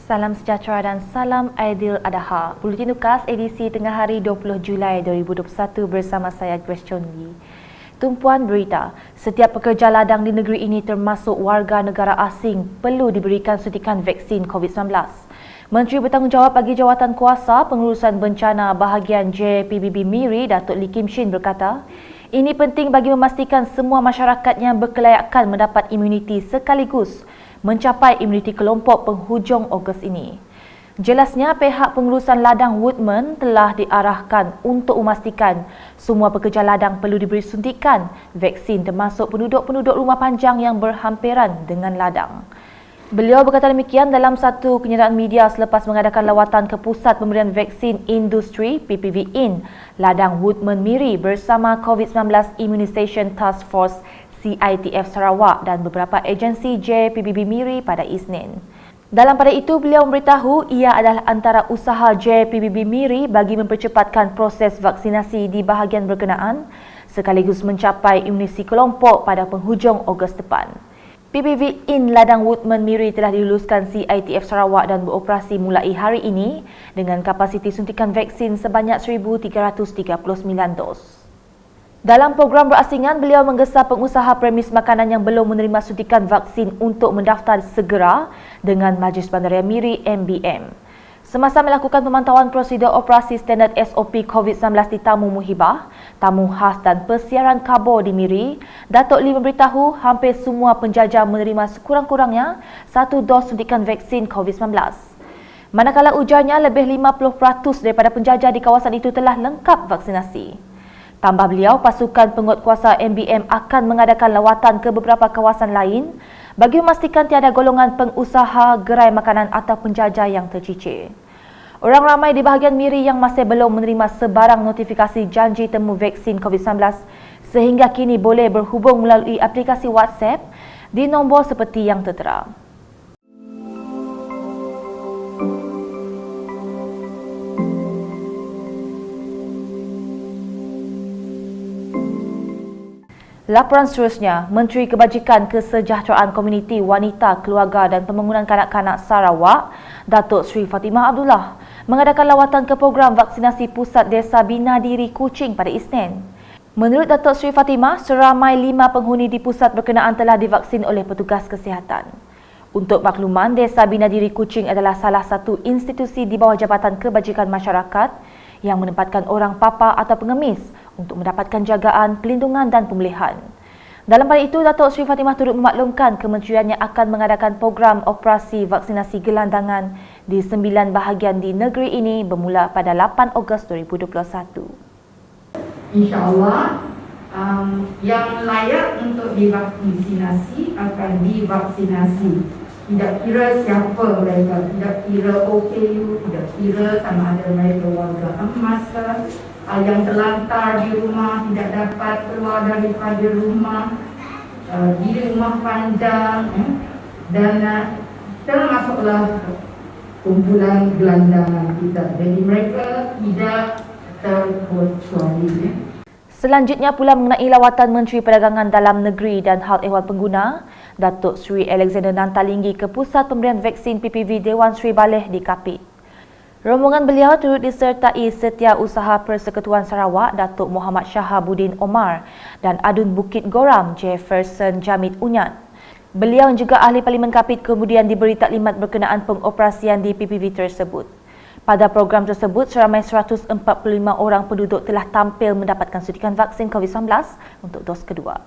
Salam sejahtera dan salam Aidil Adha. Buletin Ukas edisi tengah hari 20 Julai 2021 bersama saya Grace Chon Lee. Tumpuan berita, setiap pekerja ladang di negeri ini termasuk warga negara asing perlu diberikan suntikan vaksin COVID-19. Menteri Bertanggungjawab bagi Jawatan Kuasa Pengurusan Bencana Bahagian JPBB Miri, Datuk Lee Kim Shin berkata, ini penting bagi memastikan semua masyarakat yang berkelayakan mendapat imuniti sekaligus mencapai imuniti kelompok penghujung Ogos ini. Jelasnya, pihak pengurusan ladang Woodman telah diarahkan untuk memastikan semua pekerja ladang perlu diberi suntikan vaksin termasuk penduduk-penduduk rumah panjang yang berhampiran dengan ladang. Beliau berkata demikian dalam satu kenyataan media selepas mengadakan lawatan ke Pusat Pemberian Vaksin Industri PPV-IN ladang Woodman Miri bersama COVID-19 Immunisation Task Force CITF Sarawak dan beberapa agensi JPBB Miri pada Isnin. Dalam pada itu, beliau memberitahu ia adalah antara usaha JPBB Miri bagi mempercepatkan proses vaksinasi di bahagian berkenaan sekaligus mencapai imunisi kelompok pada penghujung Ogos depan. PPV-IN ladang Woodman Miri telah diluluskan CITF Sarawak dan beroperasi mulai hari ini dengan kapasiti suntikan vaksin sebanyak 1,339 dos. Dalam program berasingan, beliau menggesa pengusaha premis makanan yang belum menerima suntikan vaksin untuk mendaftar segera dengan Majlis Bandaraya Miri MBM. Semasa melakukan pemantauan prosedur operasi standard SOP COVID-19 di Tamu Muhibah, Tamu Khas dan Persiaran Kabur di Miri, Datuk Lee memberitahu hampir semua penjajah menerima sekurang-kurangnya 1 dos suntikan vaksin COVID-19. Manakala ujarnya lebih 50% daripada penjajah di kawasan itu telah lengkap vaksinasi. Tambah beliau, pasukan penguatkuasa MBM akan mengadakan lawatan ke beberapa kawasan lain bagi memastikan tiada golongan pengusaha gerai makanan atau penjajah yang tercicir. Orang ramai di bahagian Miri yang masih belum menerima sebarang notifikasi janji temu vaksin COVID-19 sehingga kini boleh berhubung melalui aplikasi WhatsApp di nombor seperti yang tertera. Laporan seterusnya, Menteri Kebajikan Kesejahteraan Komuniti Wanita, Keluarga dan Pembangunan Kanak-kanak Sarawak, Datuk Seri Fatimah Abdullah, mengadakan lawatan ke program vaksinasi Pusat Desa Bina Diri Kuching pada Isnin. Menurut Datuk Seri Fatimah, seramai 5 penghuni di pusat berkenaan telah divaksin oleh petugas kesihatan. Untuk makluman, Desa Bina Diri Kuching adalah salah satu institusi di bawah Jabatan Kebajikan Masyarakat yang menempatkan orang papa atau pengemis untuk mendapatkan jagaan, pelindungan dan pemulihan. Dalam pada itu, Datuk Seri Fatimah turut memaklumkan kementeriannya akan mengadakan program operasi vaksinasi gelandangan di 9 bahagian di negeri ini bermula pada 8 Ogos 2021. InsyaAllah, yang layak untuk divaksinasi akan divaksinasi. Tidak kira siapa mereka, tidak kira OKU, tidak kira sama ada mereka warga emas ke, yang terlantar di rumah, tidak dapat keluar daripada rumah, di rumah pandang, dan termasuklah kumpulan gelandangan kita. Jadi mereka tidak terkecuali. Selanjutnya pula mengenai lawatan Menteri Perdagangan Dalam Negeri dan Hal Ehwal Pengguna, Datuk Seri Alexander Nantalinggi ke Pusat Pemberian Vaksin PPV Dewan Seri Baleh di Kapit. Rombongan beliau turut disertai Setiausaha Persekutuan Sarawak, Datuk Muhammad Shahabuddin Omar dan Adun Bukit Goram Jefferson Jamid Unyat. Beliau juga ahli Parlimen Kapit kemudian diberi taklimat berkenaan pengoperasian di PPV tersebut. Pada program tersebut, seramai 145 orang penduduk telah tampil mendapatkan suntikan vaksin COVID-19 untuk dos kedua.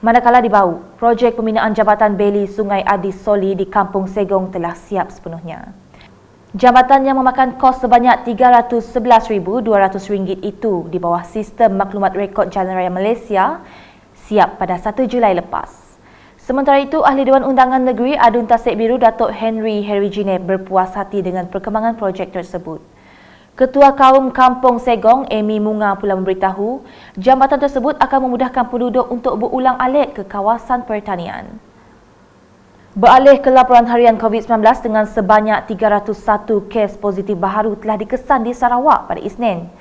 Manakala di Bau, projek pembinaan Jambatan Beli Sungai Adi Soli di Kampung Segong telah siap sepenuhnya. Jambatan yang memakan kos sebanyak RM311,200 itu di bawah Sistem Maklumat Rekod Jalan Raya Malaysia siap pada 1 Julai lepas. Sementara itu, Ahli Dewan Undangan Negeri Adun Tasik Biru Datuk Henry Herijine berpuas hati dengan perkembangan projek tersebut. Ketua Kaum Kampung Segong, Amy Munga pula memberitahu, jambatan tersebut akan memudahkan penduduk untuk berulang-alik ke kawasan pertanian. Beralih ke laporan harian COVID-19 dengan sebanyak 301 kes positif baharu telah dikesan di Sarawak pada Isnin.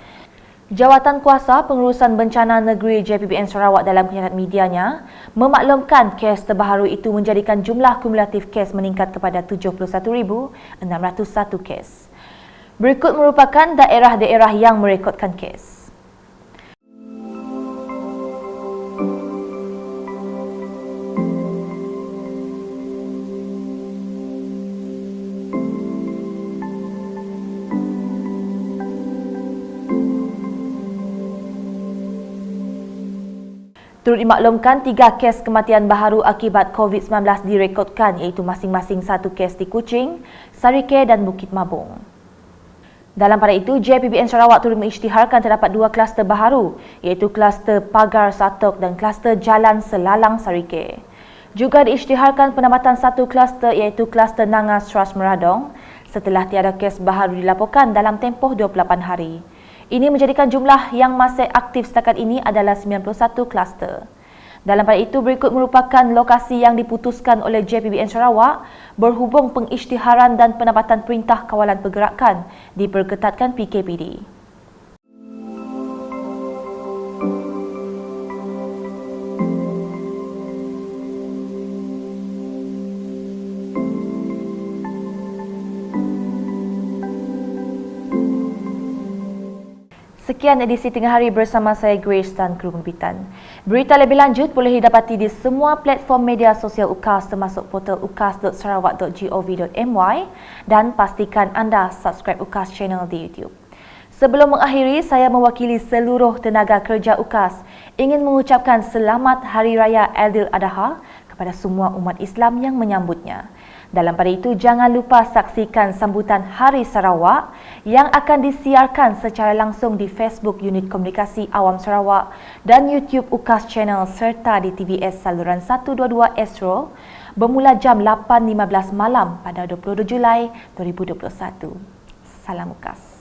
Jawatan Kuasa Pengurusan Bencana Negeri JPBN Sarawak dalam kenyataan medianya memaklumkan kes terbaru itu menjadikan jumlah kumulatif kes meningkat kepada 71,601 kes. Berikut merupakan daerah-daerah yang merekodkan kes. Turut dimaklumkan 3 kes kematian baharu akibat COVID-19 direkodkan iaitu masing-masing 1 kes di Kuching, Sarike dan Bukit Mabung. Dalam pada itu, JPBN Sarawak turut mengisytiharkan terdapat 2 kluster baharu iaitu kluster Pagar Satok dan kluster Jalan Selalang Sarike. Juga diisytiharkan penambatan 1 kluster iaitu kluster Nangas Ras Meradong setelah tiada kes baharu dilaporkan dalam tempoh 28 hari. Ini menjadikan jumlah yang masih aktif setakat ini adalah 91 kluster. Dalam pada itu, berikut merupakan lokasi yang diputuskan oleh JPBN Sarawak berhubung pengisytiharan dan penambatan perintah kawalan pergerakan diperketatkan PKPD. Sekian edisi Tengah Hari bersama saya Grace dan kru pembibitan. Berita lebih lanjut boleh didapati di semua platform media sosial UKAS termasuk portal ukas.sarawak.gov.my dan pastikan anda subscribe UKAS channel di YouTube. Sebelum mengakhiri, saya mewakili seluruh tenaga kerja UKAS ingin mengucapkan selamat Hari Raya Aidiladha kepada semua umat Islam yang menyambutnya. Dalam pada itu, jangan lupa saksikan sambutan Hari Sarawak yang akan disiarkan secara langsung di Facebook Unit Komunikasi Awam Sarawak dan YouTube UKAS Channel serta di TVS saluran 122 Astro bermula jam 8.15 malam pada 22 Julai 2021. Salam UKAS.